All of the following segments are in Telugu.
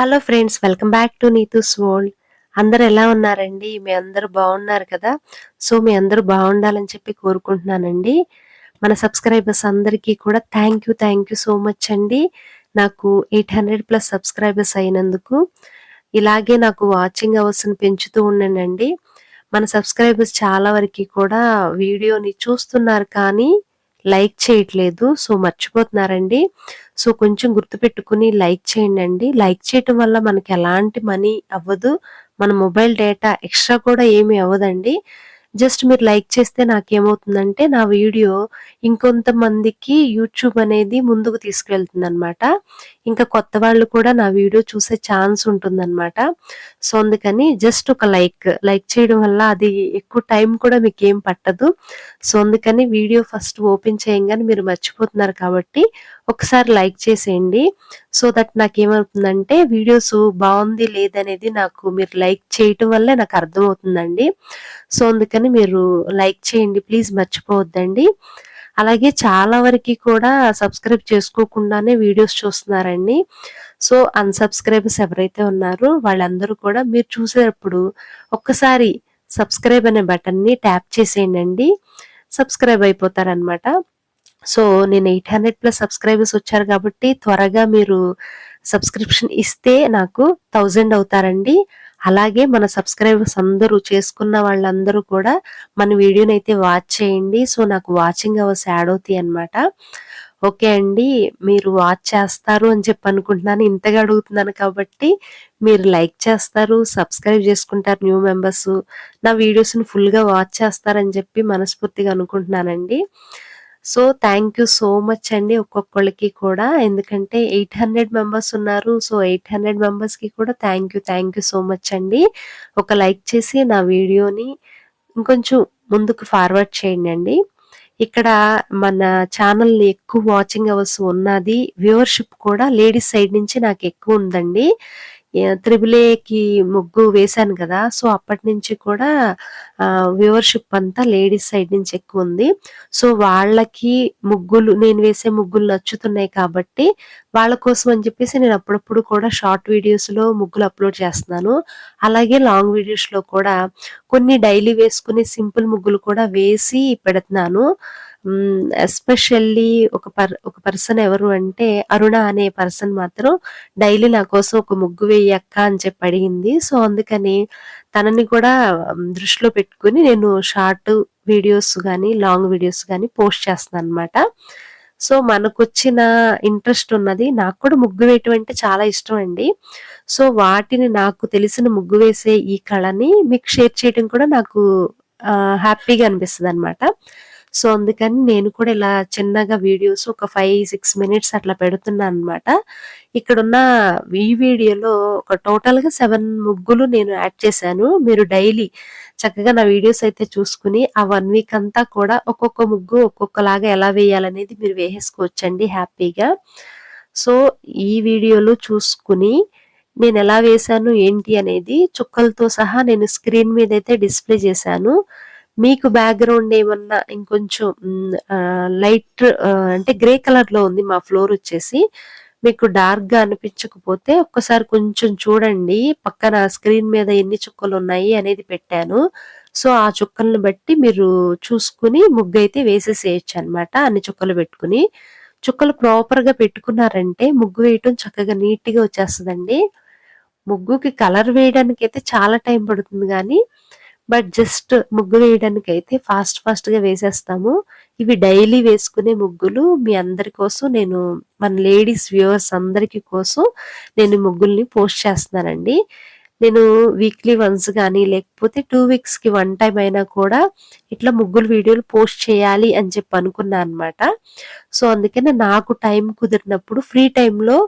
Hello friends, welcome back to Neetu's world. అందరూ ఎలా ఉన్నారండి? మీ అందరూ బాగున్నారు కదా? సో మీ అందరూ బాగుండాలని చెప్పి కోరుకుంటున్నానండి. మన సబ్స్క్రైబర్స్ అందరికీ కూడా థ్యాంక్ యూ సో మచ్ అండి. నాకు 800+ సబ్స్క్రైబర్స్ అయినందుకు. ఇలాగే నాకు వాచింగ్ అవర్స్ని పెంచుతూ ఉండండి. మన సబ్స్క్రైబర్స్ చాలా వరకు కూడా వీడియోని చూస్తున్నారు కానీ లైక్ చేయట్లేదు. సో మర్చిపోతున్నారండి. సో కొంచెం గుర్తుపెట్టుకుని లైక్ చేయండి. లైక్ చేయటం వల్ల మనకి ఎలాంటి మనీ అవ్వదు. మన మొబైల్ డేటా ఎక్స్ట్రా కూడా ఏమీ అవ్వదండి. జస్ట్ మీరు లైక్ చేస్తే నాకేమవుతుందంటే నా వీడియో ఇంకొంతమందికి యూట్యూబ్ అనేది ముందుకు తీసుకువెళ్తుందనమాట. ఇంకా కొత్త వాళ్ళు కూడా నా వీడియో చూసే ఛాన్స్ ఉంటుందన్నమాట. సో అందుకని జస్ట్ ఒక లైక్ చేయడం వల్ల అది ఎక్కువ టైం కూడా మీకేం పట్టదు. సో అందుకని వీడియో ఫస్ట్ ఓపెన్ చేయంగానే మీరు మర్చిపోతున్నారు కాబట్టి ఒకసారి లైక్ చేసేయండి. సో దట్ నాకేమవుతుందంటే వీడియోస్ బాగుంది లేదనేది నాకు మీరు లైక్ చేయటం వల్లే నాకు అర్థమవుతుందండి. సో అందుకని మీరు లైక్ చేయండి ప్లీజ్, మర్చిపోవద్దండి. అలాగే చాలా వరకు కూడా సబ్స్క్రైబ్ చేసుకోకుండానే వీడియోస్ చూస్తున్నారండి. సో అన్సబ్స్క్రైబర్స్ ఎవరైతే ఉన్నారో వాళ్ళందరూ కూడా మీరు చూసేటప్పుడు ఒక్కసారి సబ్స్క్రైబ్ అనే బటన్ని ట్యాప్ చేసేయండి. సబ్స్క్రైబ్ అయిపోతారనమాట. సో నేను 800+ సబ్స్క్రైబర్స్ వచ్చారు కాబట్టి త్వరగా మీరు సబ్స్క్రిప్షన్ ఇస్తే నాకు 1000 అవుతారండి. అలాగే మన సబ్స్క్రైబర్స్ అందరూ చేసుకున్న వాళ్ళందరూ కూడా మన వీడియోని అయితే వాచ్ చేయండి. సో నాకు వాచింగ్ అవర్స్ యాడ్ అవుతాయి అనమాట. ఓకే అండి, మీరు వాచ్ చేస్తారు అని చెప్పి అనుకుంటున్నాను. ఇంతగా అడుగుతున్నాను కాబట్టి మీరు లైక్ చేస్తారు, సబ్స్క్రైబ్ చేసుకుంటారు న్యూ మెంబర్స్, నా వీడియోస్ని ఫుల్గా వాచ్ చేస్తారని చెప్పి మనస్ఫూర్తిగా అనుకుంటున్నానండి. So thank you so much అండి ఒక్కొక్కళ్ళకి కూడా, ఎందుకంటే 800 మెంబర్స్ ఉన్నారు. సో 800 మెంబర్స్కి కూడా థ్యాంక్ యూ సో మచ్ అండి. ఒక లైక్ చేసి నా వీడియోని ఇంకొంచెం ముందుకు ఫార్వర్డ్ చేయండి. ఇక్కడ మన ఛానల్ ఎక్కువ వాచింగ్ అవర్స్ ఉన్నది, వ్యూవర్షిప్ కూడా లేడీస్ సైడ్ నుంచి నాకు ఎక్కువ ఉందండి. త్రిబుల్ ఏకి ముగ్గు వేశాను కదా, సో అప్పటి నుంచి కూడా వ్యూవర్షిప్ అంతా లేడీస్ సైడ్ నుంచి ఎక్కువ ఉంది. సో వాళ్ళకి ముగ్గులు, నేను వేసే ముగ్గులు నచ్చుతున్నాయి కాబట్టి వాళ్ళ కోసం అని చెప్పేసి నేను అప్పుడప్పుడు కూడా షార్ట్ వీడియోస్లో ముగ్గులు అప్లోడ్ చేస్తున్నాను. అలాగే లాంగ్ వీడియోస్లో కూడా కొన్ని డైలీ వేసుకునే సింపుల్ ముగ్గులు కూడా వేసి పెడుతున్నాను. ఎస్పెషల్లీ ఒక పర్సన్ ఎవరు అంటే అరుణ అనే పర్సన్ మాత్రం డైలీ నా కోసం ఒక ముగ్గు వేయక్క అని చెప్పి అడిగింది. సో అందుకని తనని కూడా దృష్టిలో పెట్టుకుని నేను షార్ట్ వీడియోస్ కానీ లాంగ్ వీడియోస్ కానీ పోస్ట్ చేస్తున్నాను అనమాట. సో మనకొచ్చిన ఇంట్రెస్ట్ ఉన్నది, నాకు కూడా ముగ్గు వేయటం అంటే చాలా ఇష్టం అండి. సో వాటిని నాకు తెలిసిన ముగ్గు వేసే ఈ కళని మీకు షేర్ చేయడం కూడా నాకు హ్యాపీగా అనిపిస్తుంది అనమాట. సో అందుకని నేను కూడా ఇలా చిన్నగా వీడియోస్ ఒక 5-6 మినిట్స్ అట్లా పెడుతున్నాను అనమాట. ఇక్కడున్న ఈ వీడియోలో ఒక టోటల్గా 7 ముగ్గులు నేను యాడ్ చేశాను. మీరు డైలీ చక్కగా నా వీడియోస్ అయితే చూసుకుని ఆ 1 వీక్ అంతా కూడా ఒక్కొక్క ముగ్గు ఒక్కొక్కలాగా ఎలా వేయాలనేది మీరు వేసేసుకోవచ్చండి హ్యాపీగా. సో ఈ వీడియోలో చూసుకుని నేను ఎలా వేశాను ఏంటి అనేది చుక్కలతో సహా నేను స్క్రీన్ మీద అయితే డిస్ప్లే చేశాను. మీకు బ్యాక్గ్రౌండ్ ఏమన్నా ఇంకొంచెం లైట్ అంటే గ్రే కలర్లో ఉంది మా ఫ్లోర్ వచ్చేసి, మీకు డార్క్గా అనిపించకపోతే ఒక్కసారి కొంచెం చూడండి, పక్కన స్క్రీన్ మీద ఎన్ని చుక్కలు ఉన్నాయి అనేది పెట్టాను. సో ఆ చుక్కలను బట్టి మీరు చూసుకుని ముగ్గు అయితే వేసేసేయచ్చు అనమాట. అన్ని చుక్కలు పెట్టుకుని, చుక్కలు ప్రాపర్గా పెట్టుకున్నారంటే ముగ్గు వేయటం చక్కగా నీట్గా వచ్చేస్తుందండి. ముగ్గుకి కలర్ వేయడానికి అయితే చాలా టైం పడుతుంది కానీ బట్ జస్ట్ ముగ్గు వేయడానికి అయితే ఫాస్ట్గా వేసేస్తాము. ఇవి డైలీ వేసుకునే ముగ్గులు మీ అందరి కోసం నేను, మన లేడీస్ వ్యూవర్స్ అందరికీ కోసం నేను ముగ్గుల్ని పోస్ట్ చేస్తున్నానండి. నేను వీక్లీ వన్స్ కానీ లేకపోతే 2 వీక్స్కి 1 టైం అయినా కూడా ఇట్లా ముగ్గులు వీడియోలు పోస్ట్ చేయాలి అని చెప్పి అనుకున్నాను అనమాట. సో అందుకనే నాకు టైం కుదిరినప్పుడు ఫ్రీ టైంలో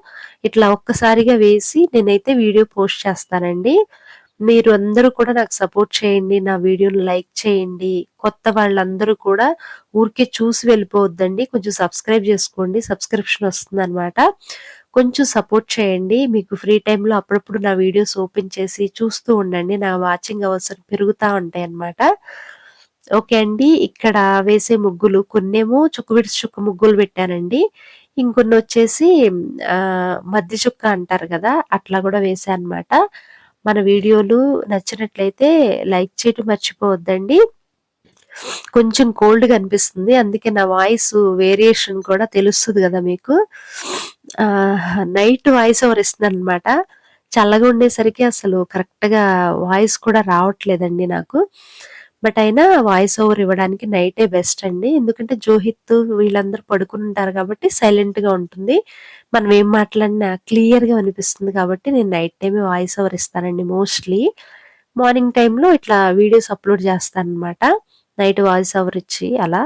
ఇట్లా ఒక్కసారిగా వేసి నేనైతే వీడియో పోస్ట్ చేస్తానండి. మీరు అందరూ కూడా నాకు సపోర్ట్ చేయండి, నా వీడియోని లైక్ చేయండి. కొత్త వాళ్ళందరూ కూడా ఊరికే చూసి వెళ్ళిపోవద్దండి, కొంచెం సబ్స్క్రైబ్ చేసుకోండి, సబ్స్క్రిప్షన్ వస్తుందన్నమాట. కొంచెం సపోర్ట్ చేయండి. మీకు ఫ్రీ టైంలో అప్పుడప్పుడు నా వీడియోస్ ఓపెన్ చేసి చూస్తూ ఉండండి, నా వాచింగ్ అవర్స్ పెరుగుతూ ఉంటాయి అన్నమాట. ఓకే అండి, ఇక్కడ వేసే ముగ్గులు కొన్నేమో చుక్క ముగ్గులు పెట్టానండి. ఇంకొన్నొచ్చేసి మద్ది చుక్క అంటారు కదా! అట్లా గూడా వేశా అనమాట. మన వీడియోలు నచ్చినట్లయితే లైక్ చేయటం మర్చిపోవద్దండి. కొంచెం కోల్డ్‌గా అనిపిస్తుంది. అందుకే నా వాయిస్ వేరియేషన్ కూడా తెలుస్తది గదా మీకు. నైట్ వాయిస్ ఓవర్ ఇస్తున్నాననమాట. చల్లగా ఉండేసరికి అసలు కరెక్ట్‌గా వాయిస్ కూడా రావట్లేదండి నాకు. బట్ అయినా వాయిస్ ఓవర్ ఇవ్వడానికి నైటే బెస్ట్ అండి. ఎందుకంటే జోహిత్ వీళ్ళందరూ పడుకునుంటారు కాబట్టి సైలెంట్‌గా ఉంటుంది. మనం ఏం మాట్లాడినా క్లియర్‌గా వినిపిస్తుంది కాబట్టి నేను నైట్ టైమే వాయిస్ ఓవర్ ఇస్తానండి మోస్ట్‌లీ. మార్నింగ్ టైమ్‌లో ఇట్లా వీడియోస్ అప్‌లోడ్ చేస్తాననమాట. నైట్ వాయిస్ ఓవర్ ఇచ్చి అలా.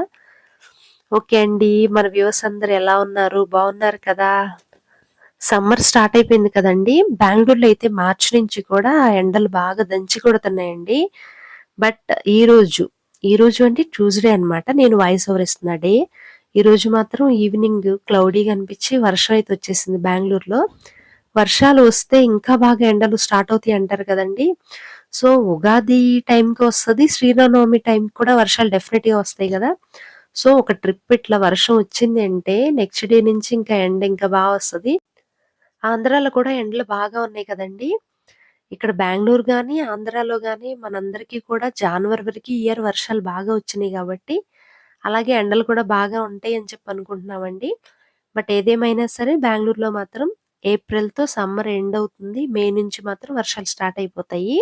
ఓకే అండి. మన వ్యూవర్స్ అందరూ ఎలా ఉన్నారు? బాగున్నారు కదా! సమ్మర్ స్టార్ట్ అయిపోయింది కదండీ! బెంగుళూరులో అయితే మార్చి నుంచి కూడా ఎండలు బాగా దంచి కొడుతున్నాయండి. బట్ ఈరోజు అంటే ట్యూస్‌డే అన్నమాట. నేను వాయిస్ ఓవర్ ఇస్తున్న డే. ఈరోజు మాత్రం ఈవినింగ్ క్లౌడీగా అనిపించి వర్షం అయితే వచ్చేసింది బెంగుళూరులో. వర్షాలు వస్తే ఇంకా బాగా ఎండలు స్టార్ట్ అవుతాయి అంటారు కదండీ! సో, ఉగాది టైంకి వస్తది. శ్రీరామనవమి టైంకి కూడా వర్షాలు డెఫినెట్‌గా వస్తాయి గదా! సో, ఒక ట్రిప్ ఇట్లా వర్షం వచ్చింది అంటే నెక్స్ట్ డే నుంచి ఇంకా ఎండ ఇంకా బా వస్తది. ఆంధ్రాలో కూడా ఎండలు బాగా ఉన్నాయి కదండీ! ఇక్కడ బెంగుళూరు గాని, ఆంధ్రాలో గాని మనందరికీ కూడా జాన్వరి వరకి ఈ ఇయర్ వర్షాలు బాగా వచ్చినాయి గాబట్టి, అలాగే ఎండలు కూడా బాగా ఉంటాయి అని చెప్పి అనుకుంటున్నామండి. బట్ ఏదేమైనా సరే బెంగుళూరులో మాత్రం ఏప్రిల్‌తో సమ్మర్ ఎండ్ అవుతుంది. మే నుంచి మాత్రం వర్షాలు స్టార్ట్ అయిపోతాయి.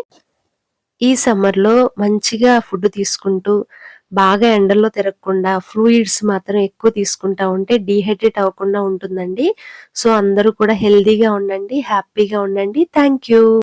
ఈ సమ్మర్‌లో మంచిగా ఫుడ్ తీసుకుంటూ, బాగా ఎండల్లో తిరగకుండా ఫ్లూయిడ్స్ మాత్రం ఎక్కువ తీసుకుంటా ఉంటే డీహైడ్రేట్ అవ్వకుండా ఉంటుందండి. సో, అందరూ కూడా హెల్తీగా ఉండండి. హ్యాపీగా ఉండండి. Thank you.